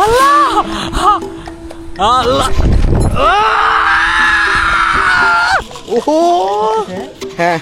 আল্লাহ আল্লাহ ওহো হ্যাঁ,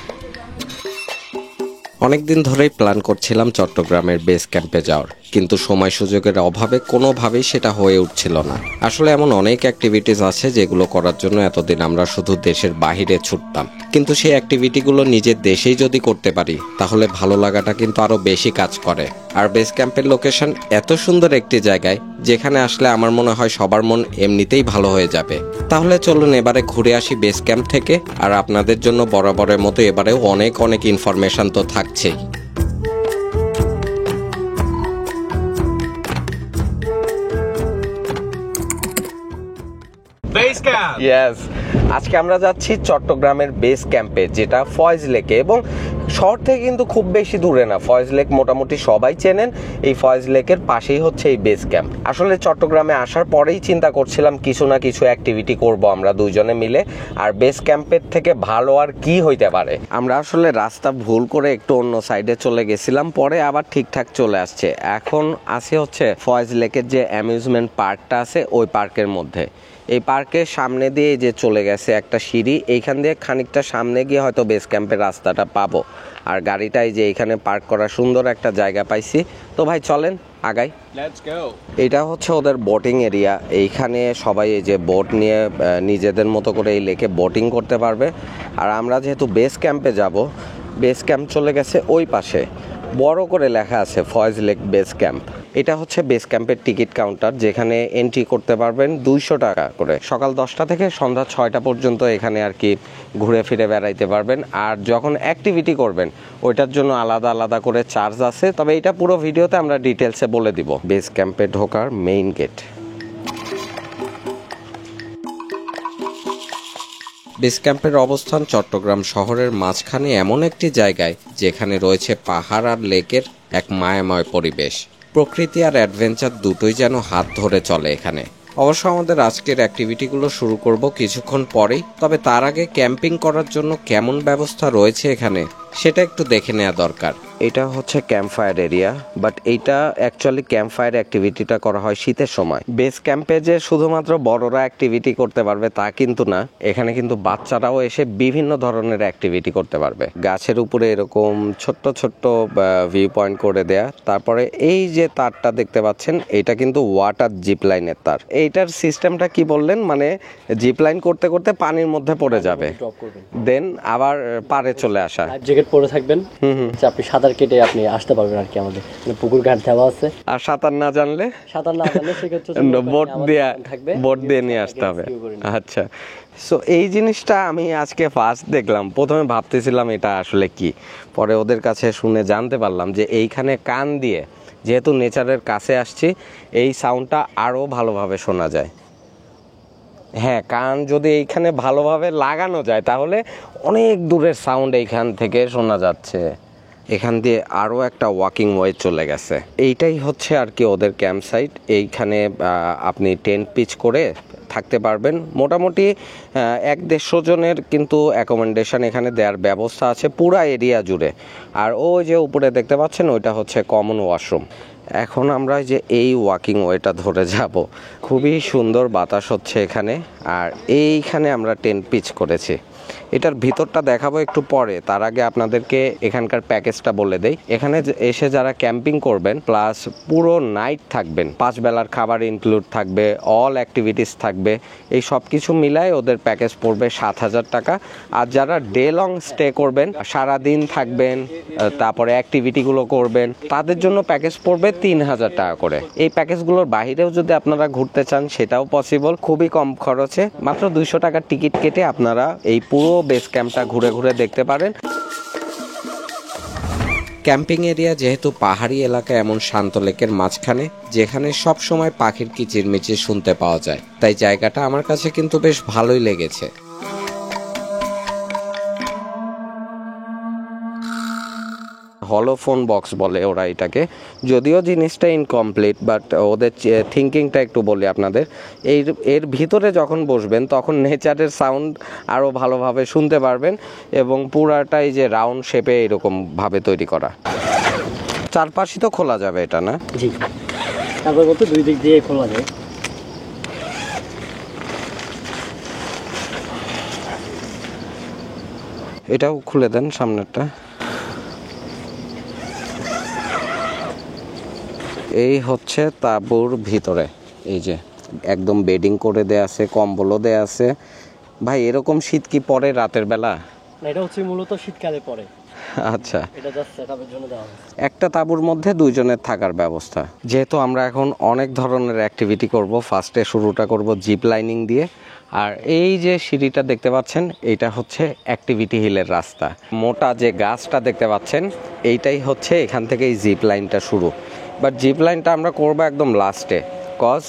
অনেকদিন ধরেই প্ল্যান করছিলাম চট্টগ্রামের বেস ক্যাম্পে যাওয়ার, কিন্তু সময় সুযোগের অভাবে কোনোভাবেই সেটা হয়ে উঠছিল না। আসলে এমন অনেক অ্যাক্টিভিটিস আছে যেগুলো করার জন্য এতদিন আমরা শুধু দেশের বাহিরে ছুটতাম, কিন্তু সেই অ্যাক্টিভিটিগুলো নিজের দেশেই যদি করতে পারি তাহলে ভালো লাগাটা কিন্তু আরো বেশি কাজ করে। আর বেস ক্যাম্পের লোকেশন এত সুন্দর একটি জায়গায় যেখানে আসলে আমার মনে হয় সবার মন এমনিতেই ভালো হয়ে যাবে। তাহলে চলুন এবারে ঘুরে আসি বেস ক্যাম্প থেকে। আর আপনাদের জন্য বরাবরের মতো এবারেও অনেক অনেক ইনফরমেশন তো থাকছেই। Base camp. ইয়েস, আজকে আমরা যাচ্ছি চট্টগ্রামের বেস ক্যাম্পে, যেটা ফয়েজ লেকে, এবং শহর থেকে কিন্তু খুব বেশি দূরে না। ফয়েজ লেক মোটামুটি সবাই চেনেন, এই ফয়েজ লেকের পাশেই হচ্ছে এই বেস ক্যাম্প। আসলে চট্টগ্রামে আসার পরেই চিন্তা করছিলাম কিছু না কিছু অ্যাক্টিভিটি করব আমরা দুইজনে মিলে, আর বেস ক্যাম্পের থেকে ভালো আর কি হইতে পারে। আমরা আসলে রাস্তা ভুল করে একটু অন্য সাইডে চলে গেছিলাম, পরে আবার ঠিকঠাক চলে আসছে। এখন আসে হচ্ছে ফয়েজ লেকের যে অ্যামিউজমেন্ট পার্কটা আছে ওই পার্কের মধ্যে। এই পার্কের সামনে দিয়ে যে চলে গেছে একটা সিঁড়ি, এইখান দিয়ে খানিকটা সামনে গিয়ে হয়তো বেস ক্যাম্পের রাস্তাটা পাবো। আর গাড়িটাই যে এইখানে পার্ক করার সুন্দর একটা জায়গা পাইছি। তো ভাই চলেন আগাই। Let's go. এটা হচ্ছে ওদের বোটিং এরিয়া। এইখানে সবাই এই যে বোট নিয়ে নিজেদের মতো করে এই লেকে বোটিং করতে পারবে। আর আমরা যেহেতু বেস ক্যাম্পে যাব, বেস ক্যাম্প চলে গেছে ওই পাশে, বড় করে লেখা আছে ফয়েজ লেক বেস ক্যাম্প। এটা হচ্ছে বেস ক্যাম্পের টিকিট কাউন্টার, যেখানে এন্ট্রি করতে পারবেন 200 টাকা করে। সকাল 10টা থেকে সন্ধ্যা 6টা পর্যন্ত এখানে আর কি ঘুরে ফিরে বেড়াইতে পারবেন। আর যখন অ্যাক্টিভিটি করবেন ওইটার জন্য আলাদা আলাদা করে চার্জ আছে, তবে এটা পুরো ভিডিওতে আমরা ডিটেলসে বলে দিব। বেস ক্যাম্পে ঢোকার মেইন গেট। বেস ক্যাম্পের অবস্থান চট্টগ্রাম শহরের মাঝখানে এমন একটি জায়গায় যেখানে রয়েছে পাহাড় আর লেকের এক মায়াময় পরিবেশ। প্রকৃতি আর অ্যাডভেঞ্চার দুটোই যেন হাত ধরে চলে এখানে। অবশ্য আমাদের আজকের অ্যাক্টিভিটিগুলো শুরু করব কিছুক্ষণ পরেই, তবে তার আগে ক্যাম্পিং করার জন্য কেমন ব্যবস্থা রয়েছে এখানে সেটা একটু দেখে নেওয়া দরকার। এটা হচ্ছে ক্যাম্প ফায়ার এরিয়া, বাট এইটা অ্যাকচুয়ালি ক্যাম্প ফায়ার অ্যাক্টিভিটিটা করা হয় শীতের সময়। বেস ক্যাম্পে যে শুধুমাত্র বড়রা অ্যাক্টিভিটি করতে পারবে তা কিন্তু না, এখানে কিন্তু বাচ্চারাও এসে বিভিন্ন ধরনের অ্যাক্টিভিটি করতে পারবে। গাছের উপরে এরকম ছোট্ট ছোট্ট ভিউ পয়েন্ট করে দেয়া। তারপরে এই যে তারটা দেখতে পাচ্ছেন, এটা কিন্তু ওয়াটার জিপ লাইনের তার। এইটার সিস্টেমটা কি বললেন, মানে জিপ লাইন করতে করতে পানির মধ্যে পড়ে যাবে, দেন আবার পারে চলে আসা। জ্যাকেট পরে থাকবেন, আপনি সাঁতার কেটে আপনি আসতে পারবেন আর কি। আমাদের পুকুর ঘাট দেওয়া আছে। আর সাঁতার না জানলে সেক্ষেত্রে বোট দিয়ে নিয়ে আসতে হবে। আচ্ছা, সো এই জিনিসটা আমি আজকে ফার্স্ট দেখলাম। প্রথমে ভাবতেছিলাম এটা আসলে কি, পরে ওদের কাছে শুনে জানতে পারলাম যে এইখানে কান দিয়ে, যেহেতু নেচারের কাছে আসছি, এই সাউন্ডটা আরও ভালোভাবে শোনা যায়। হ্যাঁ, কান যদি এইখানে ভালোভাবে লাগানো যায় তাহলে অনেক দূরের সাউন্ড এইখান থেকে শোনা যাচ্ছে। এখান দিয়ে আরও একটা ওয়াকিং ওয়ে চলে গেছে। এইটাই হচ্ছে আর কি ওদের ক্যাম্প সাইট। এইখানে আপনি টেন্ট পিচ করে থাকতে পারবেন। মোটামুটি 150 জনের কিন্তু অ্যাকোমোডেশন এখানে দেওয়ার ব্যবস্থা আছে পুরা এরিয়া জুড়ে। আর ওই যে উপরে দেখতে পাচ্ছেন ওইটা হচ্ছে কমন ওয়াশরুম। এখন আমরা যে এই ওয়াকিং ওয়েটা ধরে যাব, খুবই সুন্দর বাতাস হচ্ছে এখানে। আর এইখানে আমরা টেন্ট পিচ করেছি। এটার ভিতরটা দেখাবো একটু পরে, তার আগে আপনাদেরকে এখানকার প্যাকেজটা বলে দেই। এখানে এসে যারা ক্যাম্পিং করবেন প্লাস পুরো নাইট থাকবেন, 5 বেলার খাবার ইনক্লুড থাকবে, অল অ্যাক্টিভিটিস থাকবে, এই সব কিছু মিলায় ওদের প্যাকেজ পড়বে 7,000 টাকা। আর যারা ডে লং স্টে করবেন, সারাদিন থাকবেন, তারপরে অ্যাক্টিভিটিগুলো করবেন, তাদের জন্য প্যাকেজ পড়বে 3,000 টাকা করে। এই প্যাকেজগুলোর বাইরেও যদি আপনারা ঘুরতে চান সেটাও পসিবল, খুবই কম খরচে। মাত্র 200 টাকার টিকিট কেটে আপনারা এই পুরো বেস ক্যাম্পটা ঘুরে ঘুরে দেখতে পারেন। ক্যাম্পিং এরিয়া যেহেতু পাহাড়ি এলাকা এমন শান্ত লেকের মাঝখানে, যেখানে সব সময় পাখির কিচিরমিচির শুনতে পাওয়া যায়, তাই জায়গাটা আমার কাছে কিন্তু বেশ ভালোই লেগেছে। হলোফোন বক্স বলে ওরা এটাকে, যদিও জিনিসটা ইনকমপ্লিট, বাট ওদের থিঙ্কিংটা একটু বলি আপনাদের। এর ভিতরে যখন বসবেন তখন নেচারের সাউন্ড আরও ভালোভাবে শুনতে পারবেন, এবং পুরাটাই যে রাউন্ড শেপে এরকম ভাবে তৈরি করা। চারপাশই তো খোলা যাবে এটা, না? জি। তারপর বলতে দুই দিক দিয়ে খোলা যায়। এটাও খুলে দেন সামনেরটা। এই হচ্ছে তাঁবুর ভিতরে, এই যে একদম বেডিং করে দেয়া আছে, কম্বলও দেয়া আছে। ভাই এরকম শীত কি পড়ে রাতের বেলা? এটা হচ্ছে মূলত শীতকালে পড়ে। আচ্ছা, এটা জাস্ট সেটআপের জন্য দেওয়া হয়েছে। একটা তাঁবুর মধ্যে দুইজনের থাকার ব্যবস্থা। যেহেতু আমরা এখন অনেক ধরনের অ্যাক্টিভিটি করব, ফার্স্টে শুরুটা করব জিপ লাইনিং দিয়ে। আর এই যে সিঁড়িটা দেখতে পাচ্ছেন, এইটা হচ্ছে অ্যাক্টিভিটি হিলের রাস্তা। মোটা যে গাছটা দেখতে পাচ্ছেন, এইটাই হচ্ছে এখান থেকে এই জিপ লাইনটা শুরু। বাট জিপ লাইনটা আমরা করবো একদম লাস্টে, কজ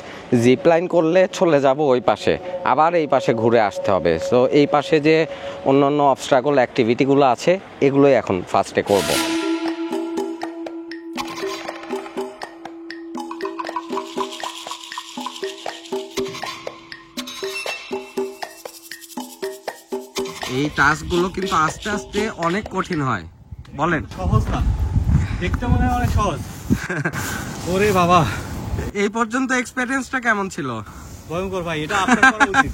জিপ লাইন করলে চলে যাব ওই পাশে, আবার এই পাশে ঘুরে আসতে হবে। সো এই পাশে যে অন্যান্য অবস্ট্রাকল অ্যাক্টিভিটিগুলো আছে, এগুলোই এখন ফার্স্টে করব। এই টাস্কগুলো কিন্তু আস্তে আস্তে অনেক কঠিন হয়, বলেন? সহজ না, দেখতে মনে হয় অনেক সহজ। ওরে বাবা, এই পর্যন্ত এক্সপেরিয়েন্সটা কেমন ছিল? ভয়ঙ্কর ভাই, এটা আপনার করা উচিত।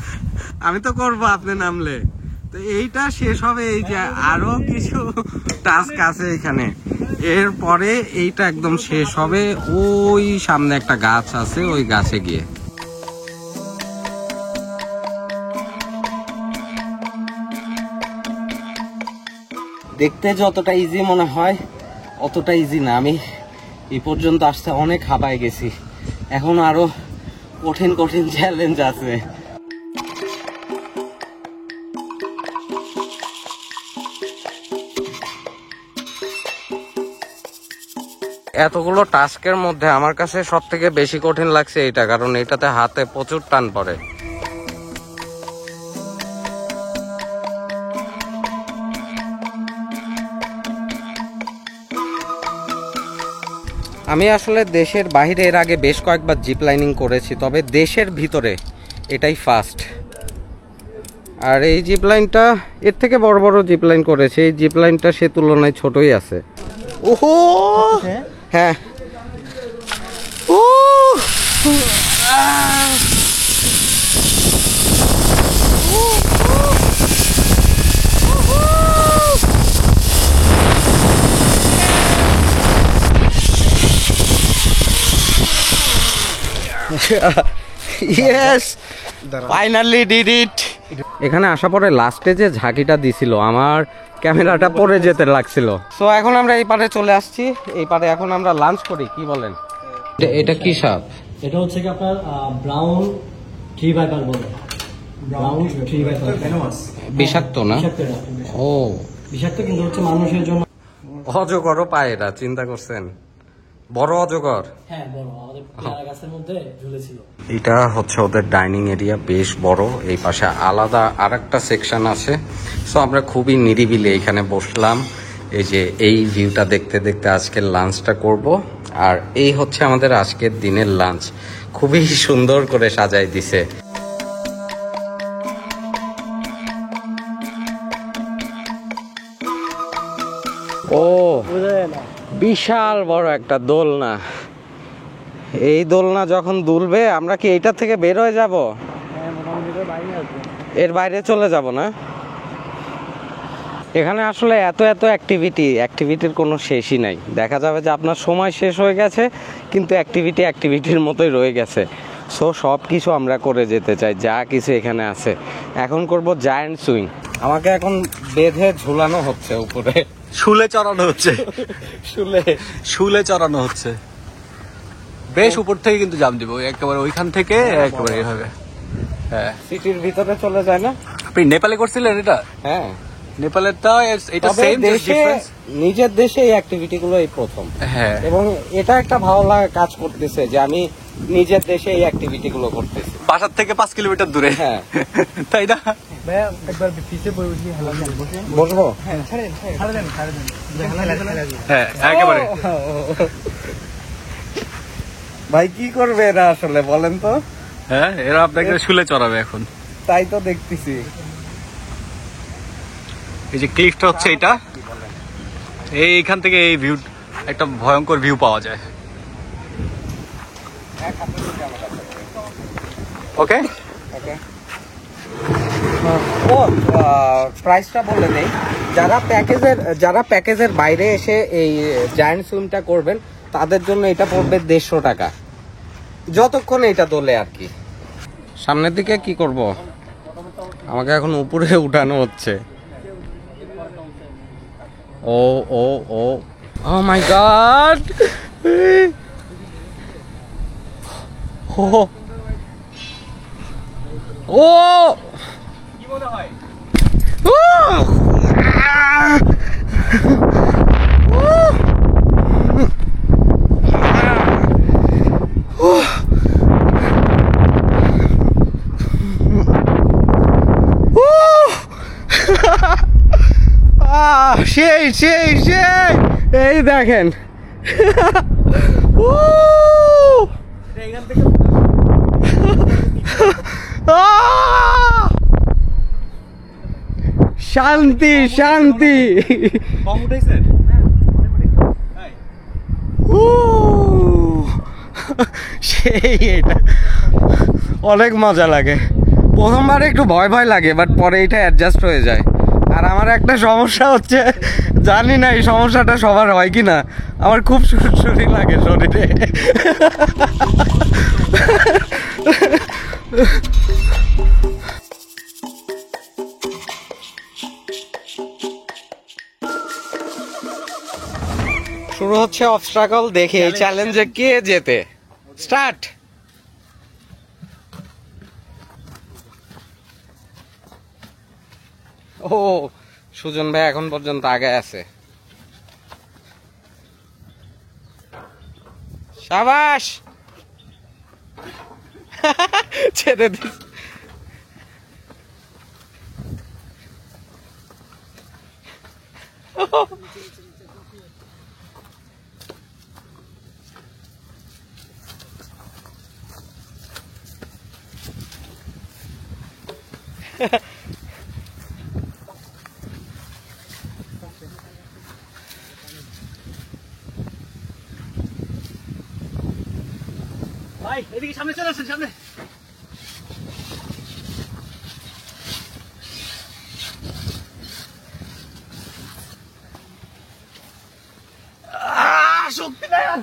আমি তো করবো আপনি নামলে। তো এইটা শেষ হবে, এই যে আরো কিছু টাস্ক আছে এখানে, এরপরে এইটা একদম শেষ হবে। ওই সামনে একটা গাছ আছে, ওই গাছে গিয়ে। দেখতে যতটা ইজি মনে হয় অতটা ইজি না। আমি এই পর্যন্ত আসতে অনেক হাঁপায় গেছি, এখন আরো কঠিন কঠিন চ্যালেঞ্জ আছে। এতগুলো টাস্কের মধ্যে আমার কাছে সব থেকে বেশি কঠিন লাগছে এটা, কারণ এটাতে হাতে প্রচুর টান পড়ে। আমি আসলে দেশের বাইরে এর আগে বেশ কয়েকবার জিপ লাইনিং করেছি, তবে দেশের ভিতরে এটাই ফার্স্ট। আর এই জিপ লাইনটা, এর থেকে বড় বড় জিপ লাইন করেছে, এই জিপ লাইনটা সে তুলনায় ছোটই আছে। ওহো, হ্যাঁ, ও ইয়েস, ফাইনালি ডিড ইট। এখানে আসা পরে লাস্টে যে ঝাঁকিটা দিছিল, আমার ক্যামেরাটা পড়ে যেতে লাগছিল। সো এখন আমরা এই পারে চলে আসছি, এই পারে এখন আমরা লাঞ্চ করি, কি বলেন? এটা কি সাপ? এটা হচ্ছে কি আপনার ব্রাউন ট্রি ভাইপার বলে। ব্রাউন ট্রি ভাইপার বিষাক্ত না? ও বিষাক্ত, কিন্তু হচ্ছে মানুষের জন্য। অজগরও পায় এরা, চিন্তা করছেন? বড় অজগর। হ্যাঁ, বড়, আমাদের পেয়ারা গাছের মধ্যে ঝুলেছিল। এটা হচ্ছে ওদের ডাইনিং এরিয়া, বেশ বড়। এই পাশে আলাদা আরেকটা সেকশন আছে। সো আমরা খুবই নিরিবিলি এখানে বসলাম, এই যে এই ভিউটা দেখতে দেখতে আজকের লাঞ্চটা করব। আর এই হচ্ছে আমাদের আজকের দিনের লাঞ্চ, খুবই সুন্দর করে সাজাই দিছে। ও, বিশাল বড় একটা দোলনা। এই দোলনা যখন দুলবে, আমরা কি এইটা থেকে বের হয়ে যাব? এর বাইরে চলে যাব না? এখানে আসলে এত এত অ্যাক্টিভিটির কোনো শেষই নাই। দেখা যাবে যে আপনার সময় শেষ হয়ে গেছে, কিন্তু অ্যাক্টিভিটির মতোই রয়ে গেছে। সো সব কিছু আমরা করে যেতে চাই, যা কিছু এখানে আছে। এখন করব জায়ান্ট সুইং। আমাকে এখন বেঁধে ঝুলানো হচ্ছে উপরে, শুলে চড়ানো হচ্ছে। শুলে চড়ানো হচ্ছে, বেশ উপর থেকে কিন্তু জাম দিব, একেবারে ওইখান থেকে একেবারে এইভাবে। হ্যাঁ, সিটির ভিতরে চলে যায় না? আপনি নেপালে করছিলেন এটা? হ্যাঁ, নেপালেরটা এটা তবে সেম, জাস্ট ডিফারেন্স। নিজের দেশে এই অ্যাক্টিভিটি গুলো এই প্রথম। হ্যাঁ, এবং এটা একটা ভালো লাগা কাজ করতেছে যে আমি নিজের দেশে এই অ্যাক্টিভিটি গুলো করতেছি, বাসার থেকে 5 কিলোমিটার দূরে। হ্যাঁ, তাই না? একবার পিছিয়ে বই উঠলি হালা বসবো? হ্যাঁ, ছাড়েন। হ্যাঁ, একেবারে। ভাই কি করবে এরা আসলে, বলেন তো? হ্যাঁ, এরা আপনাকে শুলে চড়াবে এখন। তাই তো দেখতেছি। এই যে ক্লিফটা হচ্ছে এটা, এইখান থেকে এই ভিউ, একটা ভয়ঙ্কর ভিউ পাওয়া যায়। ওকে ও প্রাইসটা বলে নেই, যারা প্যাকেজের বাইরে এসে এই জায়ান্ট সুইমটা করবেন তাদের জন্য এটা পড়বে 150 টাকা যতক্ষণ এটা দোলে আর কি। সামনের দিকে কি করব, আমাকে এখন উপরে উঠানো হচ্ছে। ও ও ও ও মাই গড, ও ও কি মনে হয়? সেই সেই সেই এই দেখেন এখান থেকে শান্তি শান্তি, কম উঠেছেন? সেই এটা অনেক মজা লাগে। প্রথমবার একটু ভয় ভয় লাগে, বাট পরে এটা অ্যাডজাস্ট হয়ে যায়। আর আমার একটা সমস্যা হচ্ছে, জানি না এই সমস্যাটা সবার হয় কি না, আমার খুব সুরসুরি লাগে শরীরে। শুরু হচ্ছে অবস্ট্রাকল, দেখে এই চ্যালেঞ্জে কে জেতে। স্টার্ট। ও সুজন ভাই এখন পর্যন্ত আগে আছে, শাবাশ। ছেড়ে দিস। ভাই এদিকে সামনে চলে আসেন, সামনে। শক্তি নাই আর।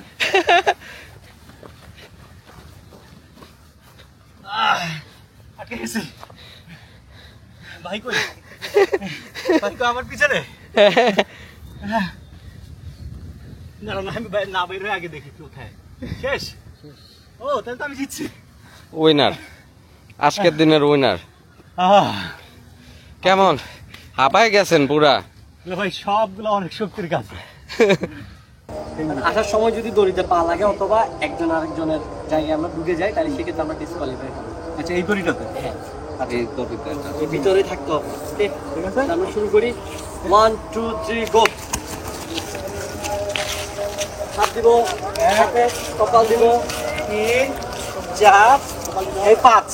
আটকে গেছে। ভাই কই? ভাই তো আমার পিছনে। না না আমি না বের হয়ে আগে দেখি কোথায়। শেষ। ও তাহলে তো আমি জিতছি। উইনার, আজকের দিনের উইনার। কেমন হাঁপায় গেছেন পুরা? ভাই সবগুলো অনেক শক্তির কাছে। আসার সময় যদি দড়িতে পা লাগে অথবা একজন আরেকজনের জায়গায় আমরা ঢুকে যাই, তাহলে সেক্ষেত্রে আমরা ডিসকোয়ালিফাই হবো। আচ্ছা এই দড়িটাতে? হ্যাঁ, এই দড়িটা এই ভিতরে থাকতে হবে। ওকে, ঠিক আছে আমরা শুরু করি। 1 2 3 গো। হাত দিব, হাতে কপাল দিব, 3 4 এই 5।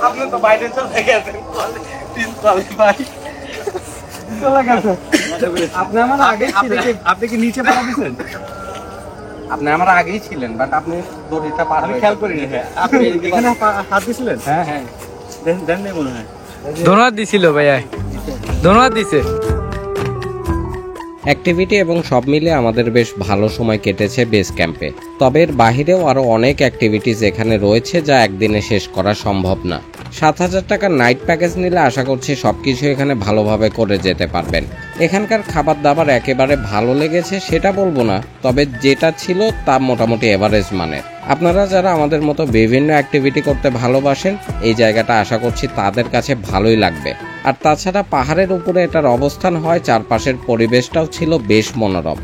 আপনি তো বাইরে চলে গেছেন, ভাই চলে গেছে। আপনি আমার আগেই ছিলেন। আপনি কি নিচে পড়া দিচ্ছেন? আপনি আমার আগেই ছিলেন, বাট আপনি দড়িটা পার আমি হয়ে খেয়াল করিনি। আপনি এখানে হাত দিছিলেন? হ্যাঁ হ্যাঁ দেন নেই মনে হয়। ধন্যবাদ দিছিল ভাইয়া, ধন্যবাদ দিছে। অ্যাক্টিভিটি এবং সব মিলে আমাদের বেশ ভালো সময় কেটেছে বেস ক্যাম্পে। তবে এর বাহিরেও আরও অনেক অ্যাক্টিভিটিস এখানে রয়েছে যা একদিনে শেষ করা সম্ভব না। 7,000 টাকার নাইট প্যাকেজ নিলে আশা করছি সবকিছু এখানে ভালোভাবে করে যেতে পারবেন। এখানকার খাবার দাবার একেবারে ভালো লেগেছে সেটা বলবো না, তবে যেটা ছিল তা মোটামুটি এভারেজ মানের। আপনারা যারা আমাদের মতো বিভিন্ন অ্যাক্টিভিটি করতে ভালোবাসেন, এই জায়গাটা আশা করছি তাদের কাছে ভালোই লাগবে। আর তাছাড়া পাহাড়ের উপরে এটার অবস্থান হয়, চারপাশের পরিবেশটাও ছিল বেশ মনোরম।